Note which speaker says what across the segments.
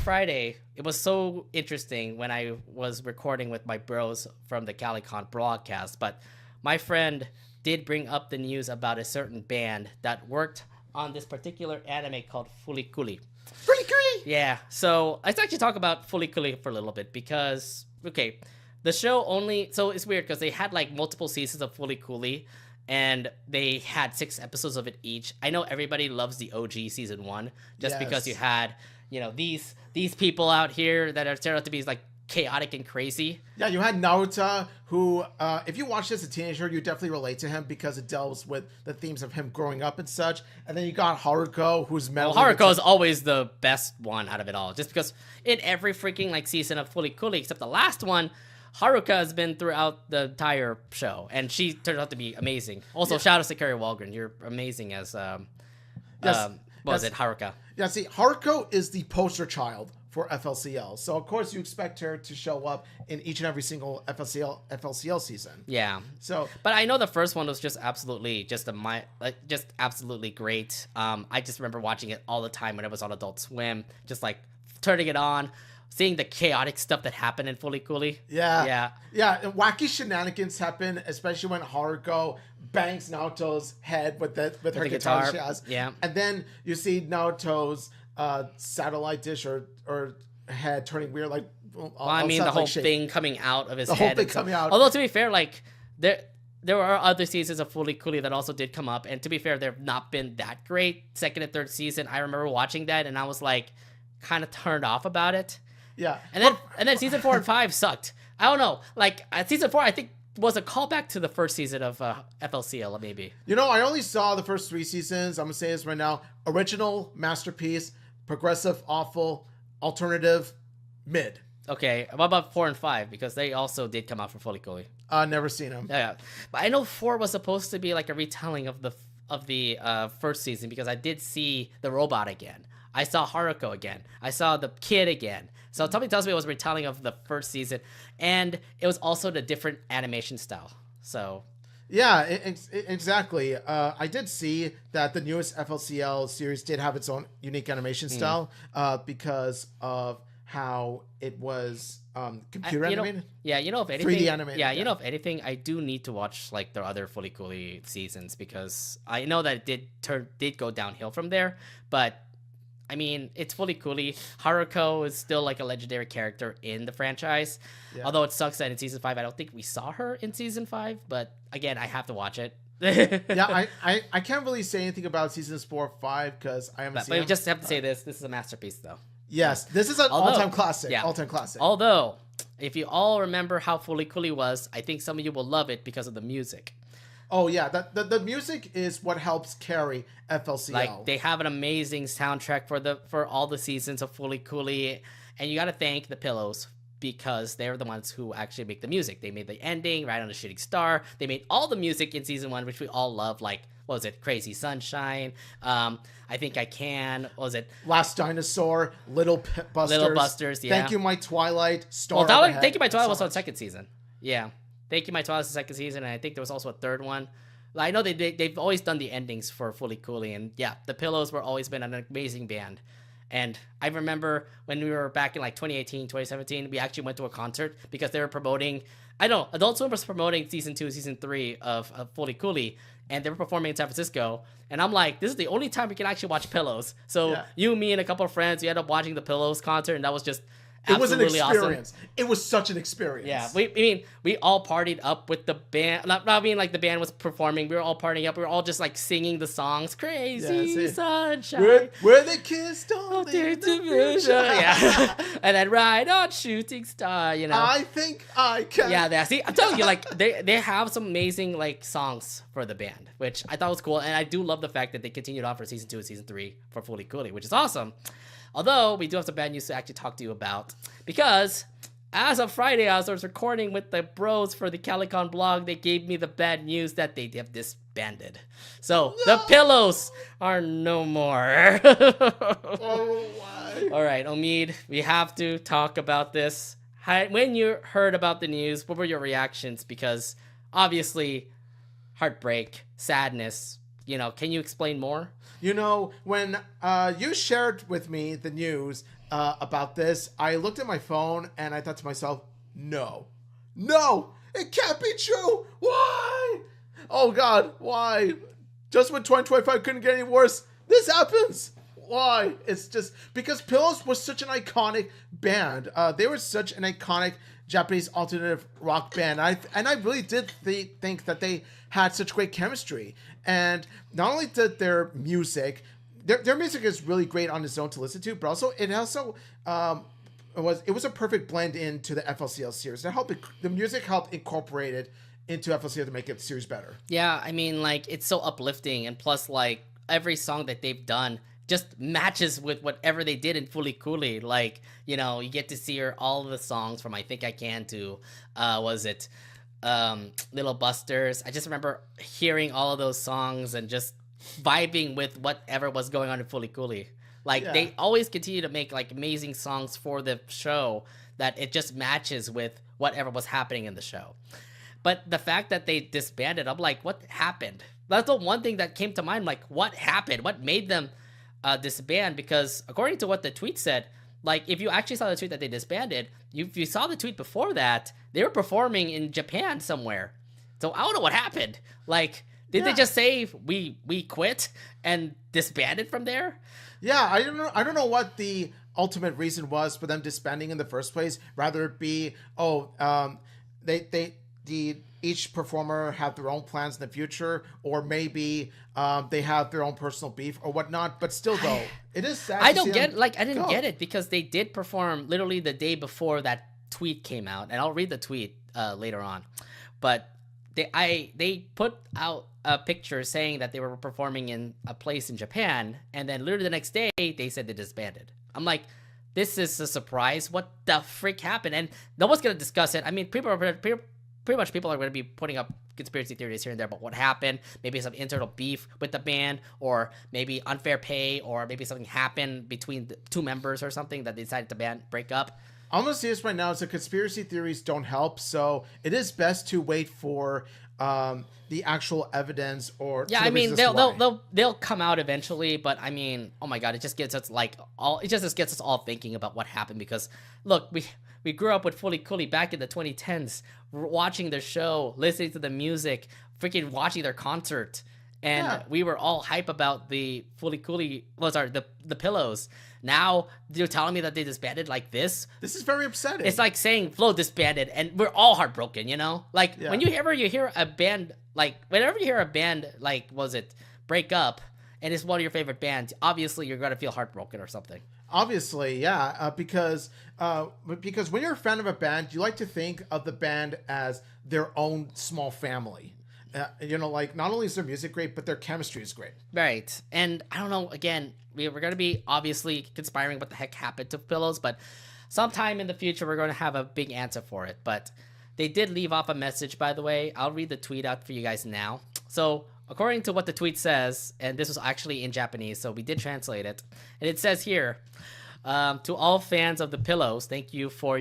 Speaker 1: Friday, it was so interesting when I was recording with my bros from the CaliCon broadcast, but my friend did bring up the news about a certain band that worked on this particular anime called Fooly Cooly.
Speaker 2: Fooly Cooly!
Speaker 1: Yeah, so let's actually talk about Fooly Cooly for a little bit because, okay, the show only... So it's weird because they had like multiple seasons of Fooly Cooly, and they had 6 episodes of it each. I know everybody loves the OG season 1 just because you had, you know, these people out here that are turned out to be like chaotic and crazy.
Speaker 2: Yeah, you had Naruto, who, if you watched as a teenager, you definitely relate to him because it delves with the themes of him growing up and such. And then you got Haruko, who's mentally...
Speaker 1: Well, Haruko is always the best one out of it all, just because in every freaking like season of Fooly Cooly, except the last one, Haruka has been throughout the entire show, and she turned out to be amazing. Also, shout out to Carrie Walgren. You're amazing as, what was it, Haruka?
Speaker 2: Yeah, see, Haruko is the poster child for FLCL. So, of course, you expect her to show up in each and every single FLCL season.
Speaker 1: Yeah.
Speaker 2: So,
Speaker 1: but I know the first one was just absolutely absolutely great. I just remember watching it all the time when it was on Adult Swim, just like turning it on, seeing the chaotic stuff that happened in Fooly Cooly.
Speaker 2: Yeah. And wacky shenanigans happen, especially when Haruko bangs Naoto's head with her guitar she has.
Speaker 1: Yeah.
Speaker 2: And then you see Naoto's satellite dish or head turning weird, like...
Speaker 1: Well, I mean, the whole thing coming out of his head.
Speaker 2: The whole thing coming out.
Speaker 1: Although, to be fair, like, there are other seasons of Fooly Cooly that also did come up, and to be fair, they've not been that great. Second and third season, I remember watching that, and I was, like, kind of turned off about it.
Speaker 2: Yeah.
Speaker 1: And then season 4 and 5 sucked. I don't know. Like, season 4, I think, was a callback to the first season of FLCL, maybe.
Speaker 2: You know, I only saw the first 3 seasons. I'm going to say this right now. Original, masterpiece, progressive, awful, alternative, mid.
Speaker 1: Okay, what about 4 and 5? Because they also did come out for Fooly Cooly.
Speaker 2: Never seen them.
Speaker 1: Yeah, but I know 4 was supposed to be like a retelling of the first season because I did see the robot again. I saw Haruko again. I saw the kid again. So something tells me it was a retelling of the first season, and it was also the different animation style. So
Speaker 2: yeah, exactly. I did see that the newest FLCL series did have its own unique animation style because of how it was computer animated.
Speaker 1: If anything,
Speaker 2: 3D animated.
Speaker 1: If anything, I do need to watch like the other Fooly Cooly seasons because I know that it did go downhill from there, but I mean, it's Fooly Cooly. Haruko is still like a legendary character in the franchise. Yeah. Although it sucks that in season 5, I don't think we saw her in season 5. But again, I have to watch it.
Speaker 2: Yeah, I can't really say anything about seasons 4 or 5 because I haven't seen them.
Speaker 1: But we just have to say this. This is a masterpiece, though.
Speaker 2: Yes, this is an all-time classic. Yeah. All-time classic.
Speaker 1: Although, if you all remember how Fooly Cooly was, I think some of you will love it because of the music.
Speaker 2: Oh, yeah. The music is what helps carry FLCL.
Speaker 1: Like, they have an amazing soundtrack for all the seasons of Fooly Cooly. And you got to thank the Pillows because they're the ones who actually make the music. They made the ending, Ride on a Shooting Star. They made all the music in season 1, which we all love. Like, what was it? Crazy Sunshine. I Think I Can. What was it?
Speaker 2: Last Dinosaur. Little Busters.
Speaker 1: Little Busters, yeah.
Speaker 2: Thank You, My Twilight. Star
Speaker 1: Thank You, My Twilight was on second season. Yeah. Thank You, My Twilight was the second season, and I think there was also a third one. I know they've always done the endings for Fooly Cooly, and yeah, the Pillows were always been an amazing band. And I remember when we were back in like 2018, 2017, we actually went to a concert because they were promoting, Adult Swim was promoting season 2, season 3 of Fooly Cooly, and they were performing in San Francisco. And I'm like, this is the only time we can actually watch Pillows. So you, me, and a couple of friends, we ended up watching the Pillows concert, and that was just
Speaker 2: It was an experience.
Speaker 1: Awesome.
Speaker 2: It was such an experience.
Speaker 1: Yeah, we all partied up with the band. I mean, like the band was performing. We were all partying up. We were all just like singing the songs. Crazy Sunshine.
Speaker 2: Where they kissed on the
Speaker 1: division. Yeah, and then Ride on Shooting Star. You know.
Speaker 2: I think I can.
Speaker 1: Yeah, see, I'm telling you, like they have some amazing like songs for the band, which I thought was cool, and I do love the fact that they continued on for season 2 and season 3 for Fooly Cooly, which is awesome. Although, we do have some bad news to actually talk to you about. Because, as of Friday, as I was recording with the bros for the CaliCon blog, they gave me the bad news that they have disbanded. So, the Pillows are no more.
Speaker 2: Oh, why?
Speaker 1: All right, Omid, we have to talk about this. When you heard about the news, what were your reactions? Because, obviously, heartbreak, sadness, can you explain more?
Speaker 2: When you shared with me the news about this, I looked at my phone and I thought to myself, no, it can't be true. Why? Oh God, why? Just when 2025 couldn't get any worse, this happens. Why? It's just because Pillows was such an iconic band. They were such an iconic Japanese alternative rock band. I really did think that they had such great chemistry. And not only did their music is really great on its own to listen to, but also it was a perfect blend into the FLCL series. The music helped incorporate it into FLCL to make it series better.
Speaker 1: Yeah, I mean, like, it's so uplifting, and plus, like, every song that they've done just matches with whatever they did in Fooly Cooly. Like, you get to hear all of the songs from I Think I Can to, Little Busters. I just remember hearing all of those songs and just vibing with whatever was going on in Fooly Cooly. Like, they always continue to make, like, amazing songs for the show that it just matches with whatever was happening in the show. But the fact that they disbanded, I'm like, what happened? That's the one thing that came to mind. Like, what happened? What made them disband? Because according to what the tweet said, like, if you actually saw the tweet that they disbanded, if you saw the tweet before that, they were performing in Japan somewhere. So I don't know what happened. Like, did they just say we quit and disbanded from there?
Speaker 2: Yeah, I don't know what the ultimate reason was for them disbanding in the first place. Rather it be each performer have their own plans in the future, or maybe they have their own personal beef or whatnot. But still, though, it is sad. I didn't
Speaker 1: get it because they did perform literally the day before that tweet came out, and I'll read the tweet later on. But they put out a picture saying that they were performing in a place in Japan, and then literally the next day they said they disbanded. I'm like, this is a surprise. What the frick happened? And no one's gonna discuss it. I mean, pretty much people are going to be putting up conspiracy theories here and there about what happened. Maybe some internal beef with the band, or maybe unfair pay, or maybe something happened between the two members or something that they decided to break up.
Speaker 2: I'm going to say this right now, is that conspiracy theories don't help, so it is best to wait for the actual evidence or
Speaker 1: I mean they'll come out eventually, but I mean, oh my God, it just gets us all thinking about what happened, because look, we grew up with Fooly Cooly back in the 2010s, watching their show, listening to the music, freaking watching their concert, and we were all hype about the Fooly Cooly, the Pillows. Now you're telling me that they disbanded like this?
Speaker 2: This is very upsetting.
Speaker 1: It's like saying Flo disbanded, and we're all heartbroken, Like, whenever you hear a band, break up, and it's one of your favorite bands, obviously you're gonna feel heartbroken or something.
Speaker 2: Obviously, yeah, because when you're a fan of a band, you like to think of the band as their own small family. Like, not only is their music great, but their chemistry is great.
Speaker 1: Right. And I don't know, again, we're going to be obviously conspiring what the heck happened to Pillows, but sometime in the future, we're going to have a big answer for it. But they did leave off a message, by the way. I'll read the tweet out for you guys now. So, according to what the tweet says, and this was actually in Japanese, so we did translate it. And it says here, to all fans of the Pillows, thank you for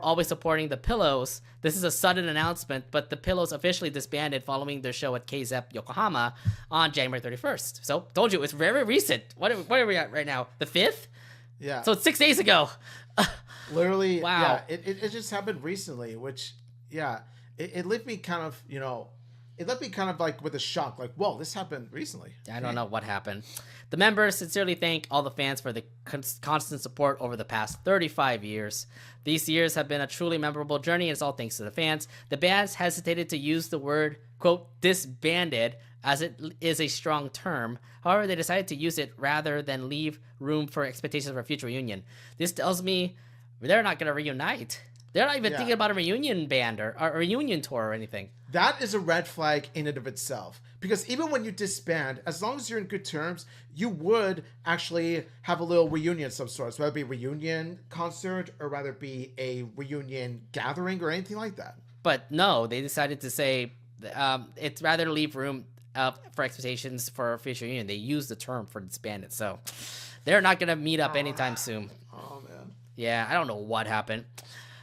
Speaker 1: always supporting the Pillows. This is a sudden announcement, but the Pillows officially disbanded following their show at KZEP Yokohama on January 31st. So, told you, it's very recent. What are we at right now? The 5th?
Speaker 2: Yeah.
Speaker 1: So, it's 6 days ago.
Speaker 2: Literally,
Speaker 1: wow.
Speaker 2: Yeah, it just happened recently, which, it left me kind of, it left me kind of like with a shock, like, whoa, this happened recently.
Speaker 1: I don't know what happened. The members sincerely thank all the fans for the constant support over the past 35 years. These years have been a truly memorable journey, and it's all thanks to the fans. The bands hesitated to use the word, quote, disbanded, as it is a strong term. However, they decided to use it rather than leave room for expectations for a future reunion. This tells me they're not going to reunite. They're not even thinking about a reunion band or a reunion tour or anything.
Speaker 2: That is a red flag in and of itself. Because even when you disband, as long as you're in good terms, you would actually have a little reunion of some sort. So whether it be a reunion concert or rather be a reunion gathering or anything like that.
Speaker 1: But no, they decided to say it's rather to leave room for expectations for a future reunion. They used the term for disbanded. So they're not going to meet up anytime soon.
Speaker 2: Oh, man.
Speaker 1: Yeah, I don't know what happened.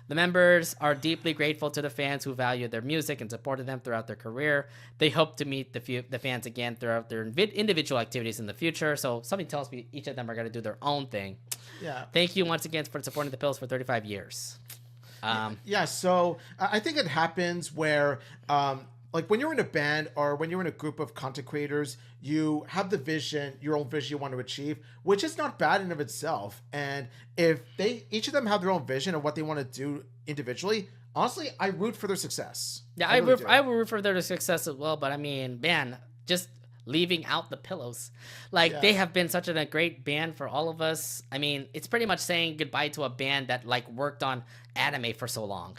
Speaker 1: The members are deeply grateful to the fans who value their music and supported them throughout their career. They hope to meet the fans again throughout their individual activities in the future. So something tells me each of them are going to do their own thing.
Speaker 2: Yeah.
Speaker 1: Thank you once again for supporting the Pillows for 35 years.
Speaker 2: So I think it happens where, like when you're in a band or when you're in a group of content creators, you have the vision, your own vision you want to achieve, which is not bad in of itself. And if each of them have their own vision of what they want to do individually, honestly, I root for their success.
Speaker 1: Yeah, I root for their success as well. But I mean, man, just leaving out the Pillows, like they have been such a great band for all of us. I mean, it's pretty much saying goodbye to a band that like worked on anime for so long.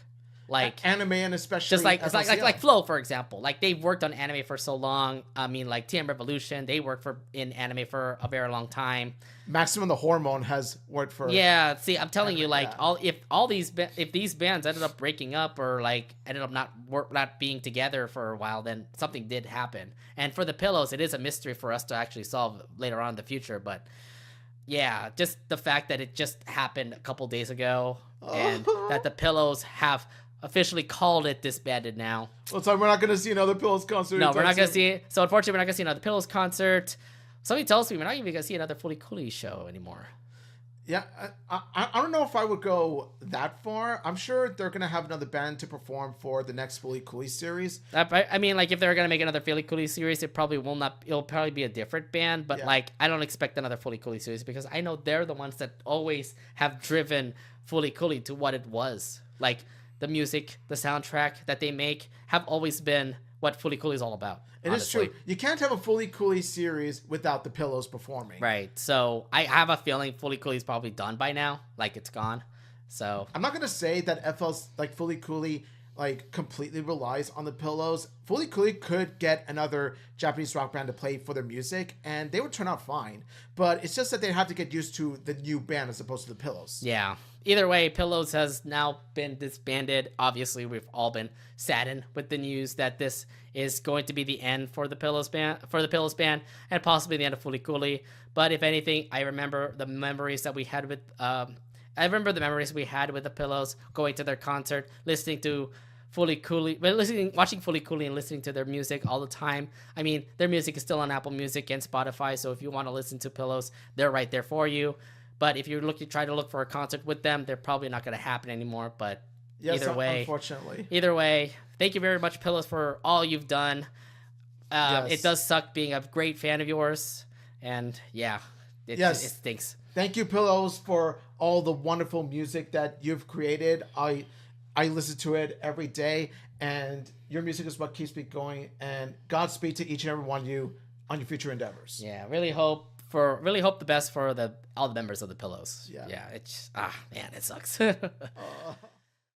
Speaker 1: Like
Speaker 2: anime, and especially
Speaker 1: just like Flow, for example. Like they've worked on anime for so long. I mean, like TM Revolution, they worked in anime for a very long time.
Speaker 2: Maximum the Hormone has worked for.
Speaker 1: Yeah, see, I'm telling you, like if these bands ended up breaking up or like ended up not being together for a while, then something did happen. And for the Pillows, it is a mystery for us to actually solve later on in the future. But yeah, just the fact that it just happened a couple days ago and that the Pillows have officially called it disbanded now.
Speaker 2: Well, so we're not going to see another Pillows concert.
Speaker 1: No, we're not going to see it. So unfortunately, we're not going to see another Pillows concert. Somebody tells me we're not even going to see another Fooly Cooly show anymore.
Speaker 2: Yeah, I don't know if I would go that far. I'm sure they're going to have another band to perform for the next Fooly Cooly series.
Speaker 1: I mean, like, if they're going to make another Fooly Cooly series, it'll probably be a different band, but, like, I don't expect another Fooly Cooly series because I know they're the ones that always have driven Fooly Cooly to what it was. Like, the music, the soundtrack that they make have always been what Fooly Cooly is all about.
Speaker 2: It is true. You can't have a Fooly Cooly series without the Pillows performing.
Speaker 1: Right. So I have a feeling Fooly Cooly is probably done by now. Like it's gone. So
Speaker 2: I'm not gonna say that Fooly Cooly like completely relies on the Pillows. Fooly Cooly could get another Japanese rock band to play for their music, and they would turn out fine. But it's just that they have to get used to the new band as opposed to the Pillows.
Speaker 1: Yeah. Either way, Pillows has now been disbanded. Obviously, we've all been saddened with the news that this is going to be the end for the Pillows band, and possibly the end of Fooly Cooly. But if anything, I remember the memories that we had with. I remember the memories we had with the Pillows, going to their concert, listening to Fooly Cooly, watching Fooly Cooly and listening to their music all the time. I mean, their music is still on Apple Music and Spotify, so if you want to listen to Pillows, they're right there for you. But if you try to look for a concert with them, they're probably not going to happen anymore. But either way, thank you very much, Pillows, for all you've done. It does suck being a great fan of yours, and it stinks.
Speaker 2: Thank you, Pillows, for all the wonderful music that you've created. I listen to it every day, and your music is what keeps me going. And Godspeed to each and every one of you on your future endeavors.
Speaker 1: Yeah, really hope the best for all the members of the Pillows.
Speaker 2: Yeah.
Speaker 1: It's it sucks.